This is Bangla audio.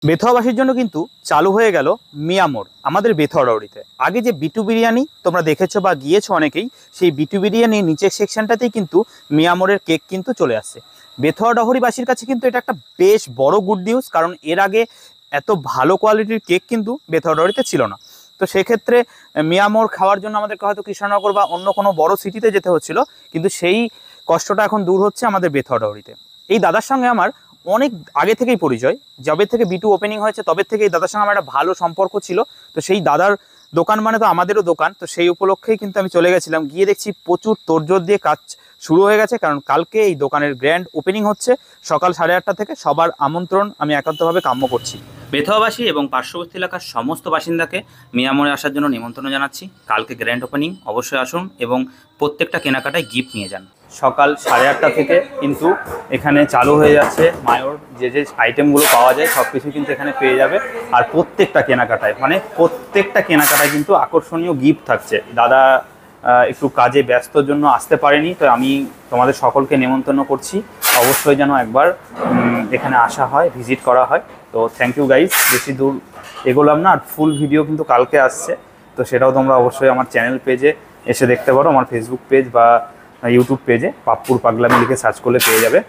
বেথুয়াবাসীর জন্য কিন্তু চালু হয়ে গেল মিয়া মোড় আমাদের বেথুয়াডাউরিতে। আগে যে বিটু বিরিয়ানি তোমরা দেখেছো বা গিয়েছো অনেকেই, সেই বিটু বিরিয়ানির নিচের সেকশনটাতেই কিন্তু মিয়া মোড়ের কেক কিন্তু চলে আসছে। বেথুয়াডাউরিবাসীর কাছে কিন্তু এটা একটা বেশ বড় গুড নিউজ, কারণ এর আগে এত ভালো কোয়ালিটির কেক কিন্তু বেথুয়াডাউরিতে ছিল না। তো সেক্ষেত্রে মিয়া মোড় খাওয়ার জন্য আমাদেরকে হয়তো কৃষ্ণনগর বা অন্য কোনো বড় সিটিতে যেতে হচ্ছিল, কিন্তু সেই কষ্টটা এখন দূর হচ্ছে আমাদের বেথুয়াডাউরিতে। এই দাদার সঙ্গে আমার অনেক আগে থেকেই পরিচয়, যবে থেকে বিটু ওপেনিং হয়েছে তবে থেকে এই দাদার সঙ্গে আমার একটা ভালো সম্পর্ক ছিল। তো সেই দাদার দোকান মানে তো আমাদেরও দোকান, তো সেই উপলক্ষেই কিন্তু আমি চলে গেছিলাম। গিয়ে দেখছি প্রচুর তোড়জোড় দিয়ে কাজ শুরু হয়ে গেছে, কারণ কালকে এই দোকানের গ্র্যান্ড ওপেনিং হচ্ছে সকাল 8:30 থেকে। সবার আমন্ত্রণ আমি একান্তভাবে কাম্য করছি। বেথুয়াবাসী এবং পার্শ্ববর্তী এলাকার সমস্ত বাসিন্দাকে মিয়া মোড়ে আসার জন্য নিমন্ত্রণ জানাচ্ছি। কালকে গ্র্যান্ড ওপেনিং, অবশ্যই আসুন এবং প্রত্যেকটা কেনাকাটায় গিফট নিয়ে যান। সকাল 8:30 থেকে কিন্তু এখানে চালু হয়ে যাচ্ছে মায়োর। যে যে আইটেমগুলো পাওয়া যায় সব কিছু কিন্তু এখানে পেয়ে যাবে। আর প্রত্যেকটা কেনাকাটায় কিন্তু আকর্ষণীয় গিফট থাকছে। দাদা একটু কাজে ব্যস্তর জন্য আসতে পারেনি, তো আমি তোমাদের সকলকে নিমন্ত্রণ করছি অবশ্যই যেন একবার এখানে আসা হয়, ভিজিট করা হয়। তো থ্যাংক ইউ গাইজ, বেশি দূর এগোলাম না। আর ফুল ভিডিও কিন্তু কালকে আসছে, তো সেটাও তোমরা অবশ্যই আমার চ্যানেল পেজে এসে দেখতে পারো। আমার ফেসবুক পেজ বা ইউটিউব পেজে পাপ্পুর পাগলামি লিখে সার্চ করলে পেয়ে যাবে।